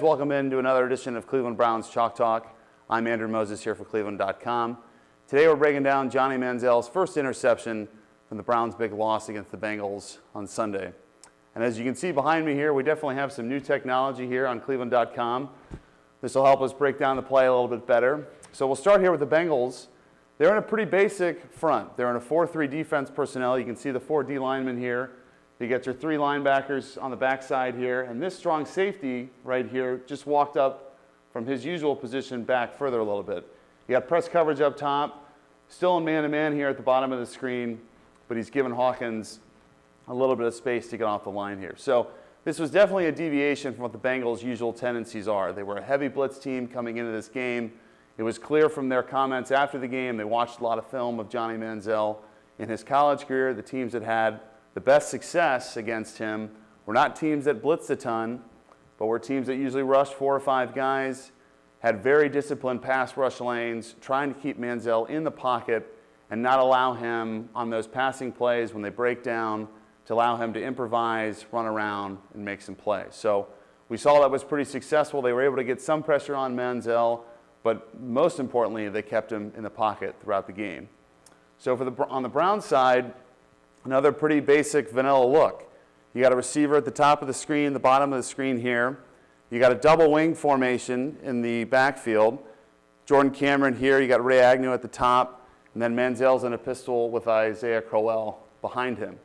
Welcome into another edition of Cleveland Browns Chalk Talk. I'm Andrew Moses here for cleveland.com. Today we're breaking down Johnny Manziel's first interception from the Browns' big loss against the Bengals on Sunday. And as you can see behind me here, we definitely have some new technology here on cleveland.com. This will help us break down the play a little bit better. So we'll start here with the Bengals. They're in a pretty basic front. They're in a 4-3 defense personnel. You can see the 4 D linemen here. You get your 3 linebackers on the backside here, and this strong safety right here just walked up from his usual position back further a little bit. You got press coverage up top, still in man-to-man here at the bottom of the screen, but he's given Hawkins a little bit of space to get off the line here. So this was definitely a deviation from what the Bengals' usual tendencies are. They were a heavy blitz team coming into this game. It was clear from their comments after the game. They watched a lot of film of Johnny Manziel in his college career. The teams that had the best success against him were not teams that blitzed a ton, but were teams that usually rushed 4 or 5 guys, had very disciplined pass rush lanes, trying to keep Manziel in the pocket and not allow him on those passing plays when they break down to allow him to improvise, run around, and make some plays. So we saw that was pretty successful. They were able to get some pressure on Manziel, but most importantly, they kept him in the pocket throughout the game. So on the Browns side, another pretty basic vanilla look. You got a receiver at the top of the screen, the bottom of the screen here. You got a double wing formation in the backfield. Jordan Cameron here, you got Ray Agnew at the top, and then Manziel's in a pistol with Isaiah Crowell behind him.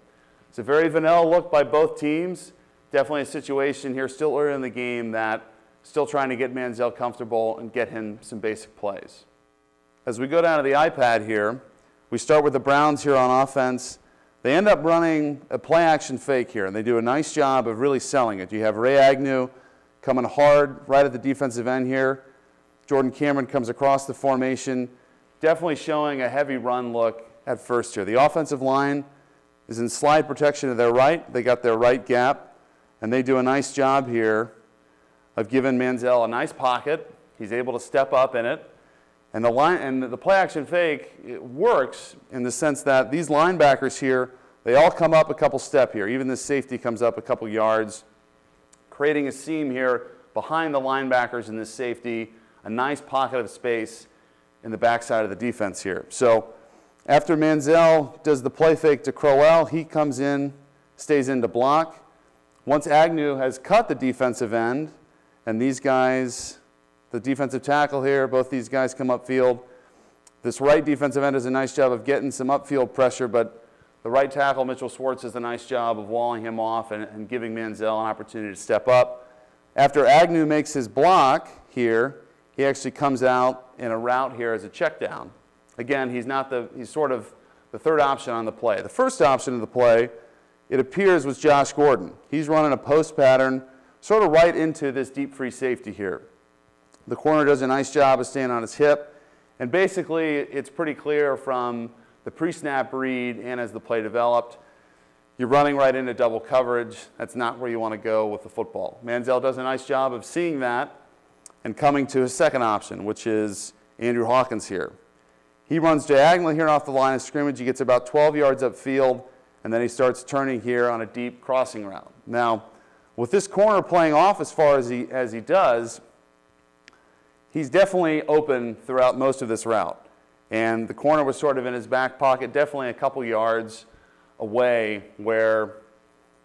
It's a very vanilla look by both teams. Definitely a situation here still early in the game that still trying to get Manziel comfortable and get him some basic plays. As we go down to the iPad here, we start with the Browns here on offense. They end up running a play-action fake here, and they do a nice job of really selling it. You have Ray Agnew coming hard right at the defensive end here. Jordan Cameron comes across the formation, definitely showing a heavy run look at first here. The offensive line is in slide protection to their right. They got their right gap, and they do a nice job here of giving Manziel a nice pocket. He's able to step up in it. And the play-action fake, it works in the sense that these linebackers here, they all come up a couple steps here. Even this safety comes up a couple yards, creating a seam here behind the linebackers and this safety, a nice pocket of space in the backside of the defense here. So after Manziel does the play fake to Crowell, he comes in, stays in to block. Once Agnew has cut the defensive end, and these guys, the defensive tackle here, both these guys come upfield. This right defensive end does a nice job of getting some upfield pressure, but the right tackle, Mitchell Schwartz, does a nice job of walling him off and giving Manziel an opportunity to step up. After Agnew makes his block here, he actually comes out in a route here as a check down. Again, he's sort of the third option on the play. The first option of the play, it appears, was Josh Gordon. He's running a post pattern sort of right into this deep free safety here. The corner does a nice job of staying on his hip, and basically it's pretty clear from the pre-snap read and as the play developed, you're running right into double coverage. That's not where you want to go with the football. Manziel does a nice job of seeing that and coming to his second option, which is Andrew Hawkins here. He runs diagonally here off the line of scrimmage. He gets about 12 yards upfield, and then he starts turning here on a deep crossing route. Now, with this corner playing off as far as he does, he's definitely open throughout most of this route. And the corner was sort of in his back pocket, definitely a couple yards away, where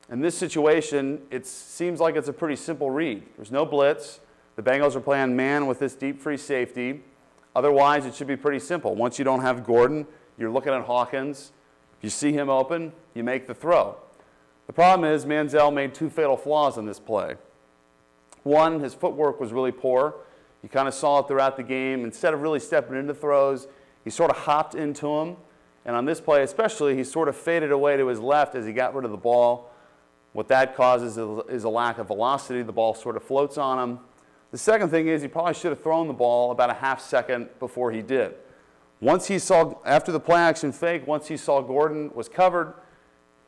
in this situation, it seems like it's a pretty simple read. There's no blitz. The Bengals are playing man with this deep free safety. Otherwise, it should be pretty simple. Once you don't have Gordon, you're looking at Hawkins. If you see him open, you make the throw. The problem is Manziel made 2 fatal flaws in this play. One, his footwork was really poor. You kind of saw it throughout the game. Instead of really stepping into throws, he sort of hopped into them. And on this play especially, he sort of faded away to his left as he got rid of the ball. What that causes is a lack of velocity. The ball sort of floats on him. The second thing is he probably should have thrown the ball about a half second before he did. Once he saw, after the play action fake, once he saw Gordon was covered,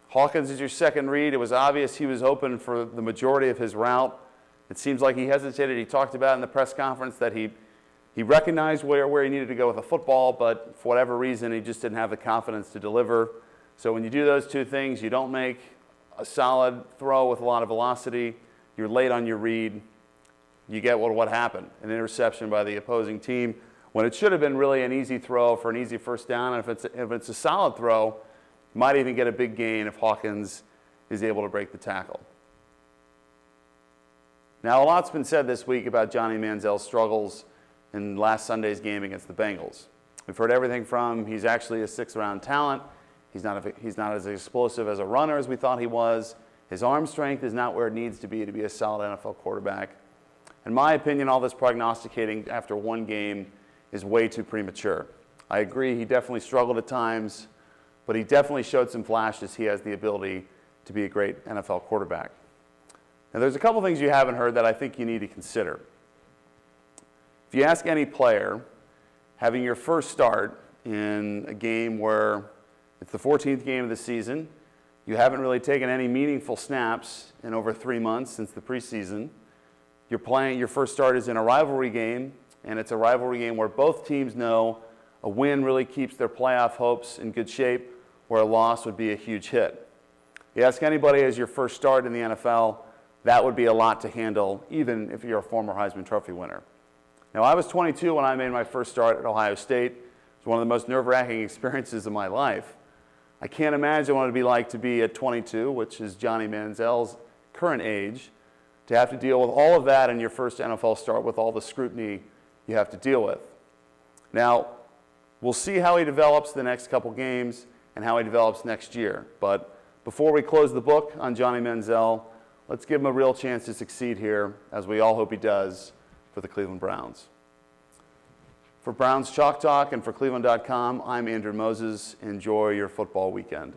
Hawkins is your second read. It was obvious he was open for the majority of his route. It seems like he hesitated. He talked about in the press conference that he recognized where he needed to go with the football, but for whatever reason, he just didn't have the confidence to deliver. So when you do those two things, you don't make a solid throw with a lot of velocity, you're late on your read, you get what happened, an interception by the opposing team when it should have been really an easy throw for an easy first down. And if it's a solid throw, you might even get a big gain if Hawkins is able to break the tackle. Now, a lot's been said this week about Johnny Manziel's struggles in last Sunday's game against the Bengals. We've heard everything from he's actually a sixth-round talent, he's not as explosive as a runner as we thought he was, his arm strength is not where it needs to be a solid NFL quarterback. In my opinion, all this prognosticating after one game is way too premature. I agree he definitely struggled at times, but he definitely showed some flashes. He has the ability to be a great NFL quarterback. Now, there's a couple things you haven't heard that I think you need to consider. If you ask any player, having your first start in a game where it's the 14th game of the season, you haven't really taken any meaningful snaps in over 3 months since the preseason, your first start is in a rivalry game, and it's a rivalry game where both teams know a win really keeps their playoff hopes in good shape, where a loss would be a huge hit. You ask anybody as your first start in the NFL, that would be a lot to handle, even if you're a former Heisman Trophy winner. Now, I was 22 when I made my first start at Ohio State. It was one of the most nerve-wracking experiences of my life. I can't imagine what it would be like to be at 22, which is Johnny Manziel's current age, to have to deal with all of that in your first NFL start with all the scrutiny you have to deal with. Now, we'll see how he develops the next couple games and how he develops next year. But before we close the book on Johnny Manziel, let's give him a real chance to succeed here, as we all hope he does, for the Cleveland Browns. For Browns Chalk Talk and for cleveland.com, I'm Andrew Moses. Enjoy your football weekend.